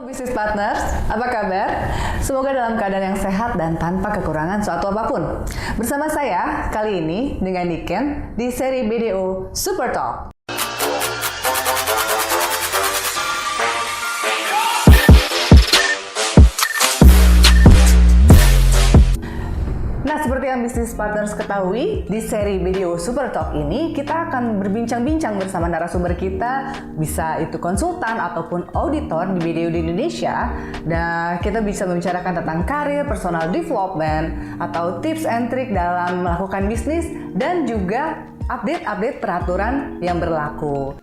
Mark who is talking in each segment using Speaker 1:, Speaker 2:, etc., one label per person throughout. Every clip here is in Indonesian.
Speaker 1: Bisnis Partners, apa kabar? Semoga dalam keadaan yang sehat dan tanpa kekurangan suatu apapun. Bersama saya kali ini dengan Niken di seri BDO Super Talk. Nah, seperti yang Bisnis Partners ketahui, di seri BDO Super Talk ini kita akan berbincang-bincang bersama narasumber kita, bisa itu konsultan ataupun auditor di BDO di Indonesia, dan kita bisa membicarakan tentang karir, personal development, atau tips and trick dalam melakukan bisnis, dan juga update-update peraturan yang berlaku.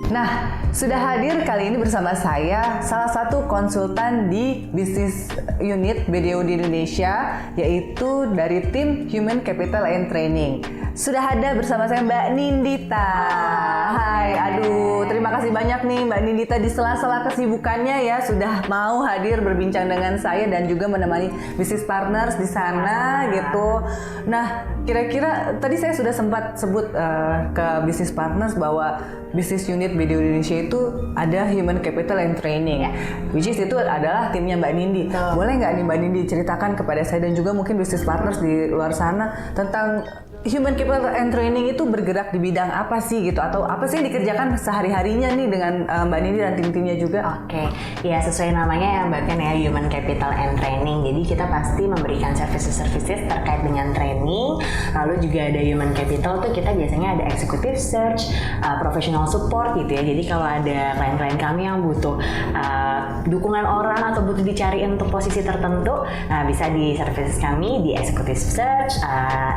Speaker 1: Nah, sudah hadir kali ini bersama saya salah satu konsultan di bisnis unit BDO di Indonesia, yaitu dari tim Human Capital and Training. Sudah ada bersama saya Mbak Nindita. Hai, aduh, terima kasih banyak nih Mbak Nindita di sela-sela kesibukannya ya sudah mau hadir berbincang dengan saya dan juga menemani bisnis partners di sana gitu. Nah, kira-kira tadi saya sudah sempat sebut ke bisnis partners bahwa bisnis unit BDO Indonesia itu ada Human Capital and Training, which is itu adalah timnya Mbak Nindi. Boleh nggak nih Mbak Nindi ceritakan kepada saya dan juga mungkin bisnis partners di luar sana tentang Human Capital and Training itu bergerak di bidang apa sih gitu, atau apa sih yang dikerjakan sehari-harinya nih dengan Mbak Nindi dan tim-timnya juga?
Speaker 2: Oke, ya sesuai namanya ya Mbak Ken ya, Human Capital and Training. Jadi kita pasti memberikan services terkait dengan training. Lalu juga ada Human Capital tuh kita biasanya ada executive search, professional support gitu ya. Jadi kalau ada klien-klien kami yang butuh dukungan orang atau butuh dicariin untuk posisi tertentu, bisa di services kami di executive search,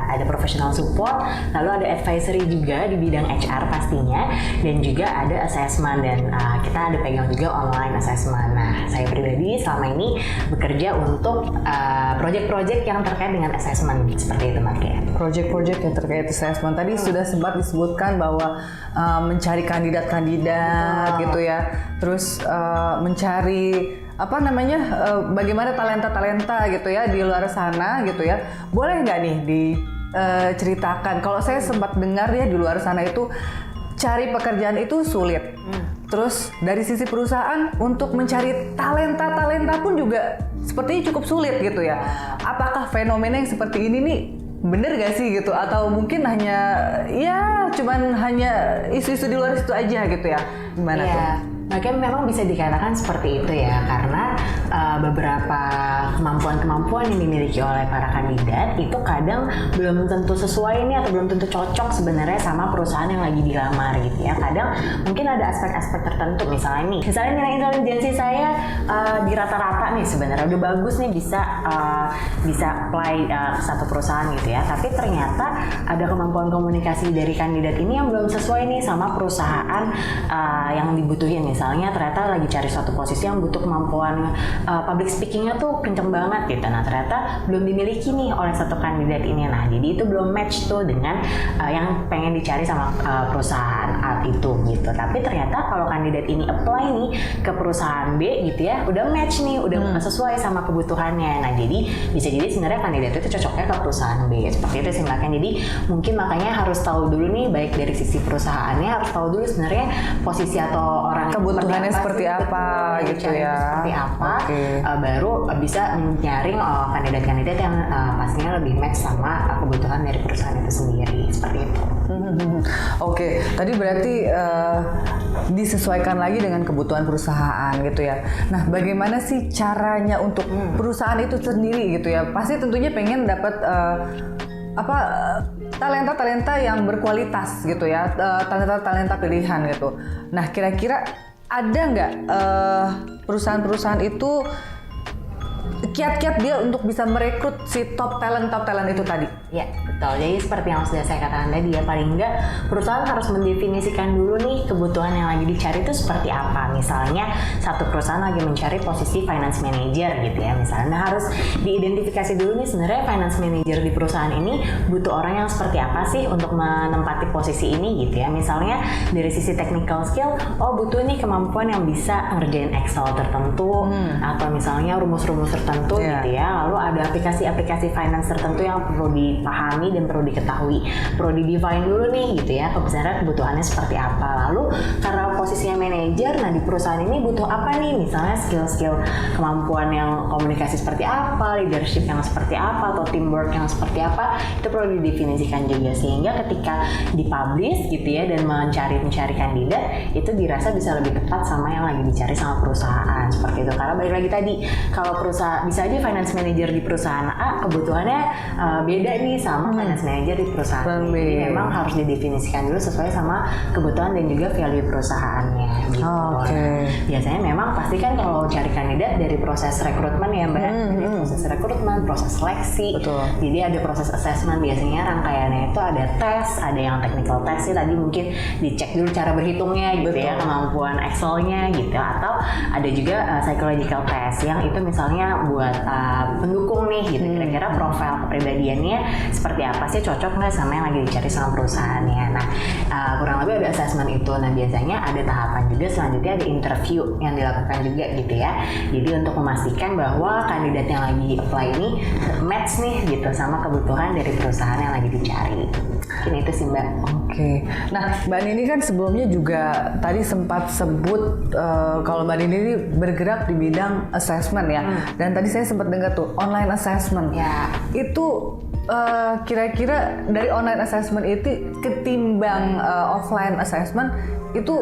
Speaker 2: ada professional support, lalu ada advisory juga di bidang HR pastinya, dan juga ada assessment, dan kita ada pegang juga online assessment. Nah, saya pribadi selama ini bekerja untuk project-project yang terkait dengan assessment seperti itu Mbak Ken.
Speaker 1: Project-project yang terkait assessment tadi sudah sempat disebutkan bahwa mencari kandidat-kandidat gitu ya, terus mencari bagaimana talenta-talenta gitu ya di luar sana gitu ya. Boleh nggak nih diceritakan? Kalau saya sempat dengar ya di luar sana itu cari pekerjaan itu sulit. Terus dari sisi perusahaan untuk mencari talenta pun juga sepertinya cukup sulit gitu ya. Apakah fenomena yang seperti ini nih bener gak sih gitu, atau mungkin hanya isu-isu di luar situ aja gitu ya? Gimana tuh?
Speaker 2: Makanya memang bisa dikatakan seperti itu ya, karena beberapa kemampuan-kemampuan yang dimiliki oleh para kandidat itu kadang belum tentu sesuai nih, atau belum tentu cocok sebenarnya sama perusahaan yang lagi dilamar gitu ya. Kadang mungkin ada aspek-aspek tertentu, misalnya nilai intelijensi saya di rata-rata nih sebenarnya udah bagus nih, bisa apply ke satu perusahaan gitu ya, tapi ternyata ada kemampuan komunikasi dari kandidat ini yang belum sesuai nih sama perusahaan yang dibutuhin. Misalnya ternyata lagi cari suatu posisi yang butuh kemampuan public speakingnya tuh kenceng banget gitu. Nah, ternyata belum dimiliki nih oleh satu kandidat ini. Nah, jadi itu belum match tuh dengan yang pengen dicari sama perusahaan A itu gitu. Tapi ternyata kalau kandidat ini apply nih ke perusahaan B gitu ya, udah match nih, udah sesuai sama kebutuhannya. Nah, jadi bisa jadi sebenarnya kandidat itu cocoknya ke perusahaan B. Seperti itu sih Mbak Ken. Jadi mungkin makanya harus tahu dulu nih, baik dari sisi perusahaannya harus tahu dulu sebenarnya posisi atau orang
Speaker 1: kebutuhannya seperti apa gitu ya.
Speaker 2: Seperti apa, baru bisa nyaring kandidat-kandidat yang pastinya lebih match sama kebutuhan dari perusahaan itu sendiri, seperti itu.
Speaker 1: Oke, tadi berarti disesuaikan lagi dengan kebutuhan perusahaan gitu ya. Nah, bagaimana sih caranya untuk perusahaan itu sendiri gitu ya? Pasti tentunya pengen dapat talenta-talenta yang berkualitas gitu ya, talenta-talenta pilihan gitu. Nah, kira-kira ada nggak perusahaan-perusahaan itu kiat-kiat dia untuk bisa merekrut si top talent itu tadi?
Speaker 2: Ya, betul. Jadi seperti yang sudah saya katakan tadi ya, paling enggak perusahaan harus mendefinisikan dulu nih kebutuhan yang lagi dicari itu seperti apa. Misalnya satu perusahaan lagi mencari posisi finance manager gitu ya, misalnya harus diidentifikasi dulu nih sebenarnya finance manager di perusahaan ini butuh orang yang seperti apa sih untuk menempati posisi ini gitu ya. Misalnya dari sisi technical skill, butuh nih kemampuan yang bisa ngerjain Excel tertentu, atau misalnya rumus-rumus tertentu tertentu gitu ya. Lalu ada aplikasi-aplikasi finance tertentu yang perlu dipahami dan perlu diketahui, perlu di-define dulu nih gitu ya, kebutuhannya seperti apa. Lalu karena posisinya manajer, nah di perusahaan ini butuh apa nih, misalnya skill-skill kemampuan yang komunikasi seperti apa, leadership yang seperti apa, atau teamwork yang seperti apa, itu perlu didefinisikan juga, sehingga ketika dipublish gitu ya dan mencari kandidat, itu dirasa bisa lebih tepat sama yang lagi dicari sama perusahaan seperti itu. Karena balik lagi tadi, kalau perusahaan bisa aja finance manager di perusahaan A kebutuhannya beda nih sama finance manager di perusahaan B. Jadi memang harus didefinisikan dulu sesuai sama kebutuhan dan juga value perusahaannya gitu. Biasanya memang pasti kan kalau cari kandidat dari proses rekrutmen ya Mbak, dari proses rekrutmen, proses seleksi. Jadi ada proses assessment, biasanya rangkaiannya itu ada tes, ada yang technical test sih tadi mungkin dicek dulu cara berhitungnya gitu ya, kemampuan Excel-nya gitu, atau ada juga psychological test yang itu misalnya buat pendukung nih gitu, kira-kira profil kepribadiannya seperti apa sih, cocok nggak sama yang lagi dicari sama perusahaannya. Nah kurang lebih ada assessment itu. Nah biasanya ada tahapan juga selanjutnya, ada interview yang dilakukan juga gitu ya. Jadi untuk memastikan bahwa kandidat yang lagi apply ini match nih gitu sama kebutuhan dari perusahaan yang lagi dicari. Mungkin itu sih Mbak.
Speaker 1: Nah Mbak Nini kan sebelumnya juga tadi sempat sebut kalau Mbak Nini ini bergerak di bidang assessment ya. Dan tadi saya sempat dengar tuh online assessment. Itu kira-kira dari online assessment itu ketimbang offline assessment itu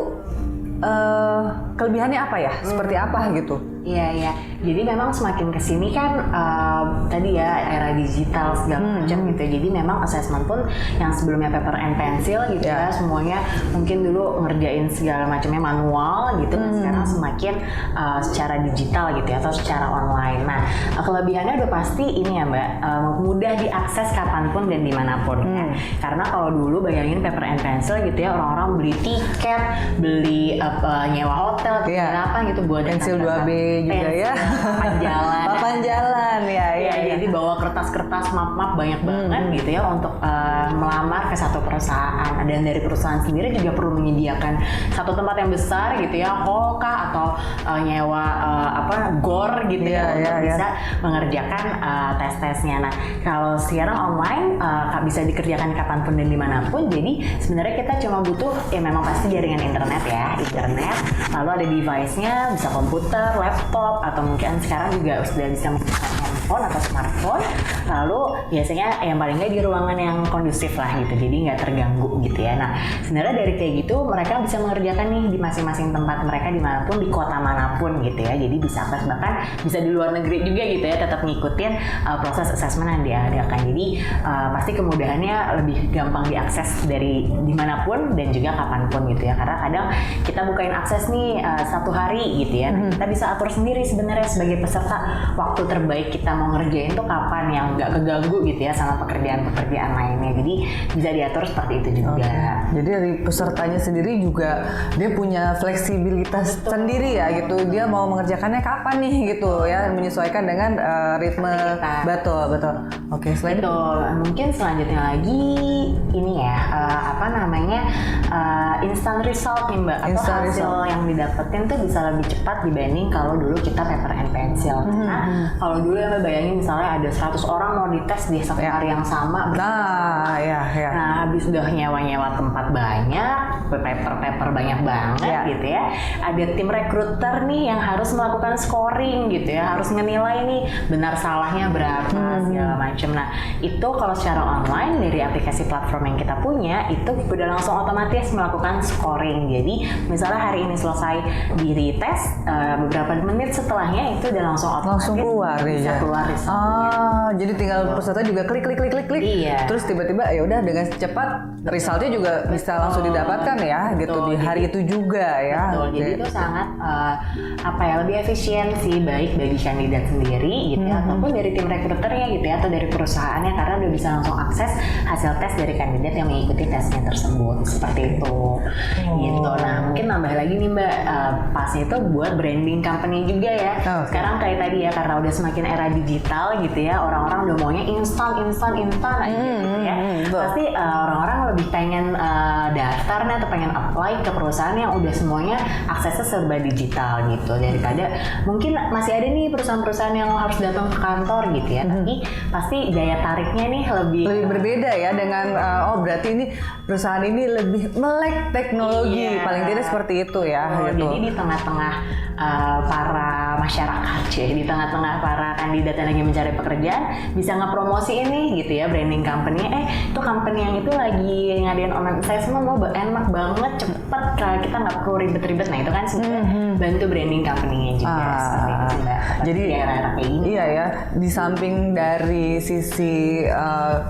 Speaker 1: kelebihannya apa ya? Seperti apa gitu?
Speaker 2: Iya. Jadi memang semakin kesini kan tadi ya era digital segala macam gitu. Jadi memang assessment pun yang sebelumnya paper and pencil gitu ya, semuanya mungkin dulu ngerjain segala macamnya manual gitu. Sekarang semakin secara digital gitu ya, atau secara online. Nah kelebihannya udah pasti ini ya Mbak, mudah diakses kapanpun dan dimanapun ya. Karena kalau dulu bayangin paper and pencil gitu ya, orang-orang beli tiket, beli nyewa hotel, apa gitu buat
Speaker 1: pensil 2B juga ya. Papan jalan ya.
Speaker 2: Jadi bawa kertas-kertas map-map banyak banget gitu ya untuk melamar ke satu perusahaan. Dan dari perusahaan sendiri juga perlu menyediakan satu tempat yang besar gitu ya, hall kah atau nyewa gor gitu ya untuk bisa mengerjakan tes-tesnya. Nah kalau sekarang online bisa dikerjakan kapanpun dan dimanapun. Jadi sebenarnya kita cuma butuh ya memang pasti jaringan internet, lalu ada device-nya, bisa komputer, laptop, atau mungkin sekarang juga sudah bisa menggunakan handphone atau smartphone. Lalu biasanya yang paling nggak di ruangan yang kondusif lah gitu, jadi nggak terganggu gitu ya. Nah sebenarnya dari kayak gitu mereka bisa mengerjakan nih di masing-masing tempat mereka dimanapun, di kota manapun gitu ya. Jadi bisa bahkan bisa di luar negeri juga gitu ya, tetap ngikutin proses assessment yang diadakan. Jadi pasti kemudahannya lebih gampang diakses dari dimanapun dan juga kapanpun gitu ya. Karena kadang kita bukain akses nih satu hari gitu ya, kita bisa atur sendiri sebenarnya sebagai peserta waktu terbaik kita mau ngerjain tuh kapan yang nggak keganggu gitu ya sama pekerjaan lainnya. Jadi bisa diatur seperti itu juga.
Speaker 1: Jadi dari pesertanya sendiri juga dia punya fleksibilitas sendiri ya gitu. Dia mau mengerjakannya kapan nih gitu ya, menyesuaikan dengan ritme. Betul. Selain
Speaker 2: itu mungkin selanjutnya lagi ini ya instant result nih Mbak, atau hasil yang didapetin tuh bisa lebih cepat dibanding kalau dulu kita paper and pencil. Nah kalau dulu yang bayangin misalnya ada 100 orang mau dites di satu hari yang sama. Nah habis udah nyewa tempat banyak, paper banyak banget gitu ya, ada tim recruiter nih yang harus melakukan scoring gitu ya, harus ngenilai nih benar salahnya berapa segala macam. Nah itu kalau secara online dari aplikasi platform yang kita punya itu udah langsung otomatis melakukan scoring. Jadi misalnya hari ini selesai di retest, beberapa menit setelahnya itu udah langsung otomatis
Speaker 1: keluar
Speaker 2: bisa keluar resultnya.
Speaker 1: Jadi tinggal peserta juga klik. Terus tiba-tiba ya udah dengan cepat resultnya juga bisa langsung didapatkan ya gitu di hari itu juga ya.
Speaker 2: Jadi itu sangat lebih efisien sih, baik bagi kandidat sendiri gitu ya, ataupun dari tim rekruternya gitu ya, atau dari perusahaannya, karena udah bisa langsung akses hasil tes dari kandidat yang mengikuti tesnya tersebut seperti itu. Gitu. Nah mungkin nambah lagi nih Mbak, pasnya itu buat branding company juga ya. Sekarang kayak tadi ya, karena udah semakin era digital gitu ya, orang-orang udah maunya instan aja gitu ya. Pasti orang-orang lebih pengen daftar nih atau pengen apply ke perusahaan yang udah semuanya aksesnya serba digital gitu, daripada mungkin masih ada nih perusahaan-perusahaan yang harus datang ke kantor gitu ya. Tapi pasti daya tariknya nih lebih
Speaker 1: berbeda ya dengan berarti ini perusahaan ini lebih melek teknologi, paling tidak seperti itu ya. Gitu.
Speaker 2: Jadi di tengah-tengah para masyarakat, di tengah-tengah para kandidat yang lagi mencari pekerjaan bisa ngepromosi ini gitu ya, branding company-nya, itu company yang itu lagi ngadain online assessment, enak banget, cepet, kita nggak perlu ribet-ribet. Nah itu kan sebenarnya bantu branding company-nya juga seperti itu Mbak.
Speaker 1: Jadi
Speaker 2: daerah-daerah kayak gini.
Speaker 1: Iya ya, di samping dari sisi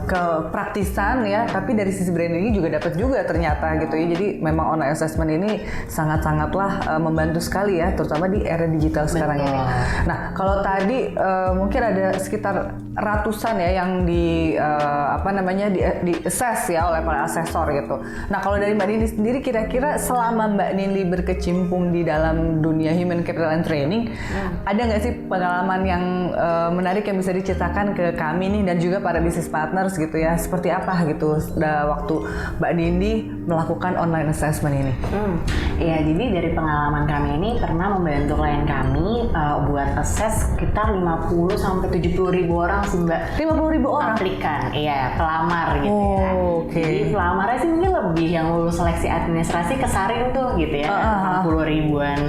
Speaker 1: kepraktisan ya, tapi dari sisi branding juga dapat juga ternyata gitu ya. Jadi memang online assessment ini sangat-sangatlah membantu sekali ya, terutama di era digital sekarang ini. Nah, kalau tadi mungkin ada sekitar ratusan ya yang di di assess ya oleh para asesor gitu. Nah, kalau dari Mbak Nindi sendiri, kira-kira selama Mbak Nindi berkecimpung di dalam dunia human capital and training, ada nggak sih pengalaman yang menarik yang bisa diceritakan ke kami nih dan juga para business partners gitu ya, seperti apa gitu waktu Mbak Nindi melakukan online assessment ini?
Speaker 2: Ya, jadi dari pengalaman kami ini pernah membantu klien kami buat assess sekitar 50 sampai 70 ribu orang sih Mbak.
Speaker 1: 50 ribu orang?
Speaker 2: Aplikan, iya, pelamar gitu ya. Jadi pelamarnya sih mungkin lebih yang lulus seleksi administrasi kesaring tuh gitu ya. 60 ribuan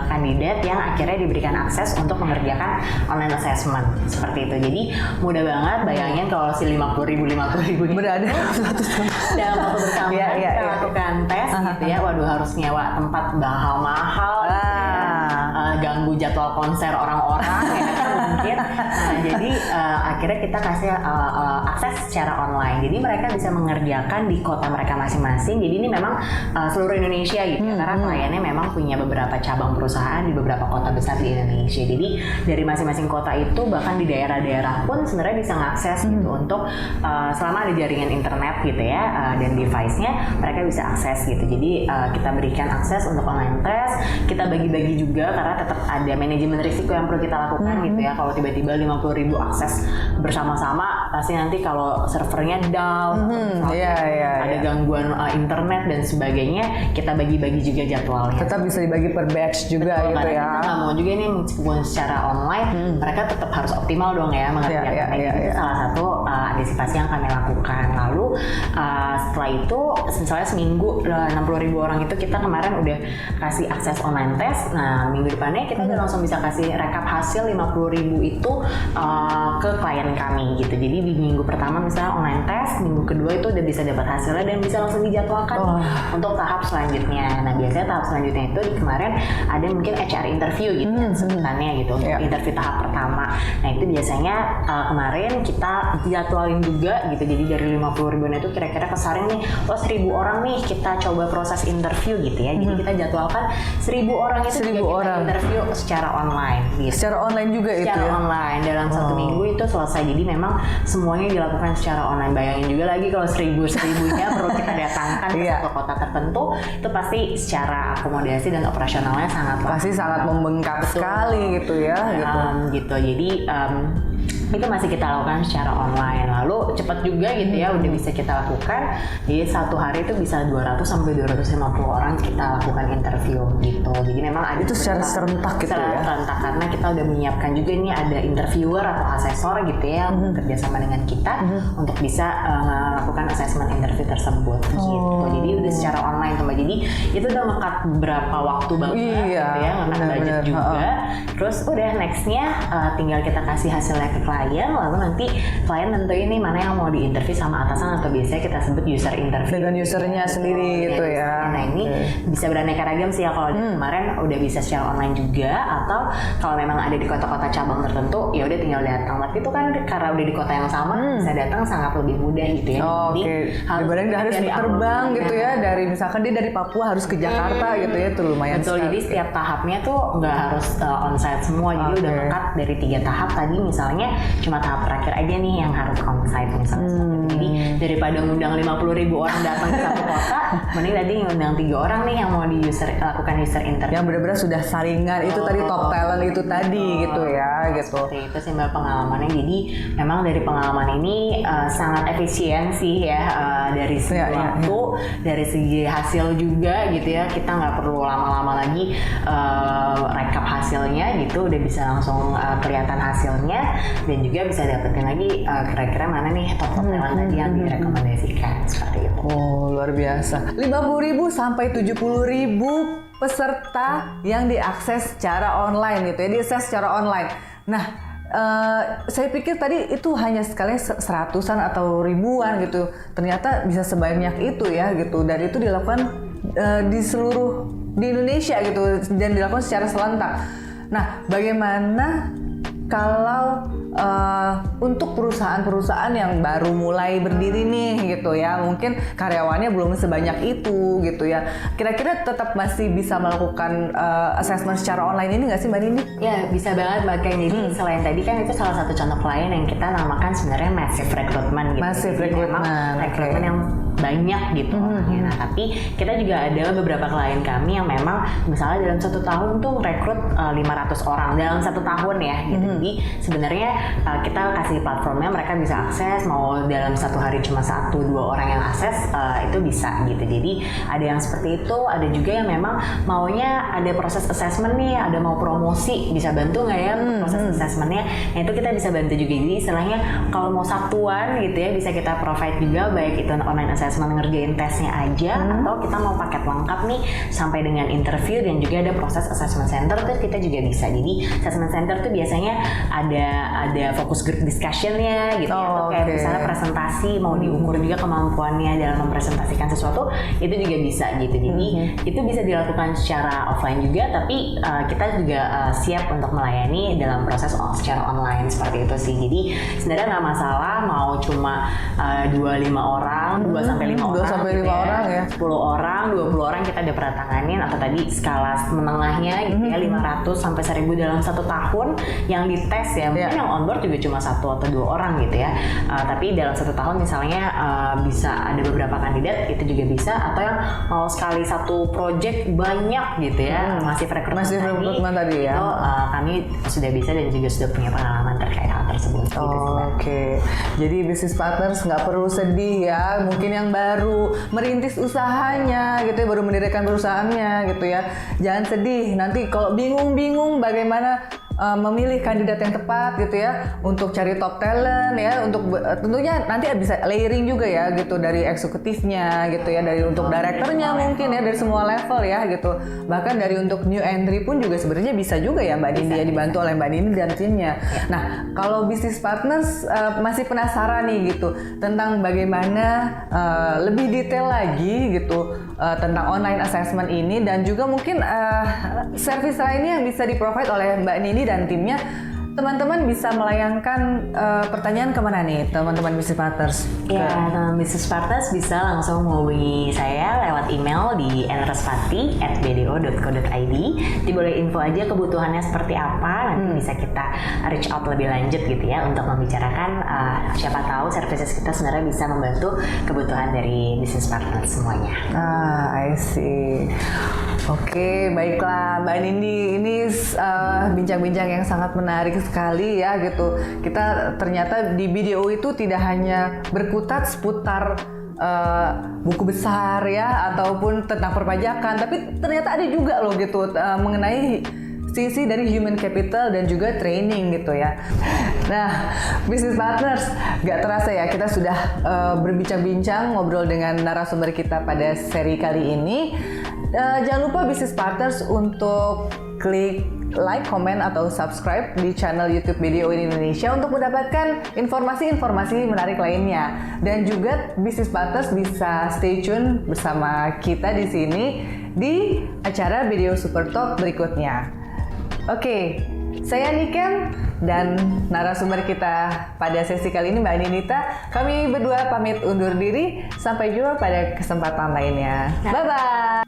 Speaker 2: kandidat yang akhirnya diberikan akses untuk mengerjakan online assessment seperti itu. Jadi mudah banget, bayangin kalau si 50 ribu
Speaker 1: berada
Speaker 2: dalam waktu bersamaan kita lakukan tes gitu ya. Waduh, harus nyewa tempat mahal-mahal ganggu jadwal konser orang-orang ya kan mungkin. Nah, jadi akhirnya kita kasih akses secara online. Jadi mereka bisa mengerjakan di kota mereka masing-masing. Jadi ini memang seluruh Indonesia gitu ya, karena kliennya memang punya beberapa cabang perusahaan di beberapa kota besar di Indonesia. Jadi dari masing-masing kota itu, bahkan di daerah-daerah pun sebenarnya bisa mengakses gitu untuk selama ada jaringan internet gitu ya, dan device-nya mereka bisa akses gitu. Jadi kita berikan akses untuk online test, kita bagi-bagi juga karena tetap ada manajemen risiko yang perlu kita lakukan gitu ya. Kalau tiba-tiba 50 ribu akses bersama-sama, pasti nanti kalau servernya down, ada gangguan internet dan sebagainya, kita bagi-bagi juga jadwalnya.
Speaker 1: Tetap bisa dibagi per batch juga. Betul, gitu ya.
Speaker 2: Kita nggak mau juga nih meskipun secara online, mereka tetap harus optimal dong ya mengerjakan. Itu salah satu antisipasi yang kami lakukan. Lalu setelah itu, misalnya seminggu 60 ribu orang itu kita kemarin udah kasih akses online test. Nah, minggu depannya kita udah langsung bisa kasih rekap hasil 50 ribu itu ke klien kami gitu. Jadi di minggu pertama misalnya online test, minggu kedua itu udah bisa dapat hasilnya dan bisa langsung dijadwalkan untuk tahap selanjutnya. Nah, biasanya tahap selanjutnya itu kemarin ada mungkin HR interview gitu sebutannya gitu, untuk interview tahap pertama. Nah, itu biasanya kemarin kita jadwalin juga gitu. Jadi dari 50 ribuan itu kira-kira kesaring nih, 1.000 orang nih kita coba proses interview gitu ya. Jadi kita jadwalkan 1.000 orang itu kita interview secara online gitu.
Speaker 1: Secara online juga itu ya?
Speaker 2: Secara online, dalam 1 minggu itu selesai. Jadi memang semuanya dilakukan secara online. Bayangin juga lagi kalau 1.000-nya perlu kita datangkan ke satu kota tertentu, itu pasti secara akomodasi dan operasionalnya sangat
Speaker 1: membengkak sekali gitu ya.
Speaker 2: Gitu. Jadi itu masih kita lakukan secara online. Lalu cepat juga gitu ya, udah bisa kita lakukan. Jadi satu hari itu bisa 200 sampai 250 orang kita lakukan interview gitu. Jadi memang ada
Speaker 1: itu secara serentak gitu ya.
Speaker 2: Serentak karena kita udah menyiapkan juga nih ada interviewer atau asesor gitu ya bekerja sama dengan kita untuk bisa melakukan assessment interview tersebut gitu. Jadi udah secara online tuh Mbak. Jadi itu udah ngekat berapa waktu banget gitu ya, ngekat budget juga. Terus udah nextnya tinggal kita kasih hasilnya ke klien, lalu nanti klien nentuin nih mana yang mau diinterview sama atasan, atau biasanya kita sebut user interview
Speaker 1: dengan usernya sendiri gitu ya.
Speaker 2: Nah ini bisa beraneka ragam sih ya. Kalau kemarin udah bisa secara online juga, atau kalau memang ada di kota-kota cabang tertentu ya udah tinggal datang. Tapi itu kan karena udah di kota yang sama bisa datang sangat lebih mudah gitu ya.
Speaker 1: Jadi harus terbang gitu ya, dari misalkan dia dari Papua harus ke Jakarta gitu ya, itu lumayan.
Speaker 2: Betul, jadi setiap tahapnya tuh nggak harus onsite semua. Jadi udah lengkap dari 3 tahap tadi, misalnya cuma tahap terakhir aja nih yang harus onsite misalnya. Jadi daripada ngundang 50.000 orang datang ke satu kota, mending tadi ngundang 3 orang nih yang mau lakukan user interview.
Speaker 1: Yang benar-benar sudah saringan, itu tadi top talent itu tadi gitu ya gitu.
Speaker 2: Seperti itu sih Mbak pengalamannya. Jadi memang dari pengalaman ini sangat efisien sih ya, dari segi waktu, dari segi hasil juga gitu ya. Kita nggak perlu lama-lama lagi rekap hasilnya gitu, udah bisa langsung kelihatan hasilnya, dan juga bisa dapetin lagi kira-kira mana nih top talent tadi yang direkomendasikan seperti itu.
Speaker 1: Oh, luar biasa. 50.000 sampai 70.000 peserta yang diakses secara online gitu ya, diakses secara online. Nah, saya pikir tadi itu hanya sekali seratusan atau ribuan gitu. Ternyata bisa sebanyak itu ya gitu. Dan itu dilakukan di Indonesia gitu, dan dilakukan secara serentak. Nah, bagaimana kalau untuk perusahaan-perusahaan yang baru mulai berdiri nih gitu ya, mungkin karyawannya belum sebanyak itu gitu ya, kira-kira tetap masih bisa melakukan assessment secara online ini nggak sih Mbak Nindi?
Speaker 2: Ya bisa banget Mbak Ken. Jadi selain tadi kan itu salah satu contoh klien yang kita namakan sebenarnya massive recruitment gitu.
Speaker 1: Massive
Speaker 2: Jadi
Speaker 1: recruitment,
Speaker 2: memang rekrutmen yang banyak gitu. Nah tapi kita juga ada beberapa klien kami yang memang misalnya dalam 1 tahun tuh rekrut 500 orang dalam 1 tahun ya gitu. Jadi sebenarnya kita kasih platformnya, mereka bisa akses, mau dalam 1 hari cuma 1-2 orang yang akses itu bisa gitu. Jadi ada yang seperti itu, ada juga yang memang maunya ada proses assessment nih, ada mau promosi, bisa bantu nggak ya proses assessmentnya. Nah itu kita bisa bantu juga. Jadi istilahnya kalau mau satuan gitu ya, bisa kita provide juga, baik itu online assessment ngerjain tesnya aja, atau kita mau paket lengkap nih sampai dengan interview dan juga ada proses assessment center tuh kita juga bisa. Jadi assessment center tuh biasanya ada fokus group discussionnya gitu, atau kayak misalnya presentasi mau diukur juga kemampuannya dalam mempresentasikan sesuatu, itu juga bisa gitu. Jadi itu bisa dilakukan secara offline juga, tapi kita juga siap untuk melayani dalam proses secara online seperti itu sih. Jadi sebenarnya nggak masalah mau cuma 2-5 orang, 2-5 orang
Speaker 1: ya,
Speaker 2: 10 orang, 20 orang kita udah pernah tanganin, atau tadi skala menengahnya gitu ya 500 sampai 1000 dalam 1 tahun yang dites ya. Mungkin yang onboard juga cuma 1 atau 2 orang gitu ya. Tapi dalam 1 tahun misalnya bisa ada beberapa kandidat, itu juga bisa. Atau yang mau sekali 1 project banyak gitu ya, masih rekrutmen tadi ya. Itu kami sudah bisa dan juga sudah punya pengalaman terkait hal tersebut.
Speaker 1: Oke. Jadi business partners nggak perlu sedih ya. Mungkin yang baru merintis usahanya gitu ya, baru mendirikan perusahaannya gitu ya. Jangan sedih. Nanti kalau bingung bagaimana memilih kandidat yang tepat gitu ya, untuk cari top talent ya, untuk tentunya nanti bisa layering juga ya gitu, dari eksekutifnya gitu ya, dari untuk direkturnya mungkin ya, dari semua level ya gitu, bahkan dari untuk new entry pun juga sebenarnya bisa juga ya Mbak Nindi ya, dibantu oleh Mbak Nindi dan timnya. Nah kalau business partners masih penasaran nih gitu tentang bagaimana lebih detail lagi gitu tentang online assessment ini, dan juga mungkin service lainnya yang bisa di-provide oleh Mbak Nindi dan timnya, teman-teman bisa melayangkan pertanyaan kemana nih teman-teman business partners?
Speaker 2: Ya, teman business partners bisa langsung menghubungi saya lewat email di nrespati@bdo.co.id. Nanti boleh info aja kebutuhannya seperti apa, nanti bisa kita reach out lebih lanjut gitu ya, untuk membicarakan siapa tahu services kita sebenarnya bisa membantu kebutuhan dari business partners semuanya.
Speaker 1: I see. Oke, baiklah Mbak Nindi, ini bincang-bincang yang sangat menarik sekali ya gitu. Kita ternyata di video itu tidak hanya berkutat seputar buku besar ya, ataupun tentang perpajakan, tapi ternyata ada juga loh gitu mengenai sisi dari human capital dan juga training gitu ya. Nah, business partners, gak terasa ya kita sudah berbincang-bincang ngobrol dengan narasumber kita pada seri kali ini. Jangan lupa business partners untuk klik like, comment, atau subscribe di channel YouTube BDO Indonesia untuk mendapatkan informasi-informasi menarik lainnya. Dan juga business partners bisa stay tune bersama kita di sini di acara BDO Super Talk berikutnya. Oke, saya Niken dan narasumber kita pada sesi kali ini Mbak Ninita. Kami berdua pamit undur diri. Sampai jumpa pada kesempatan lainnya. Bye-bye.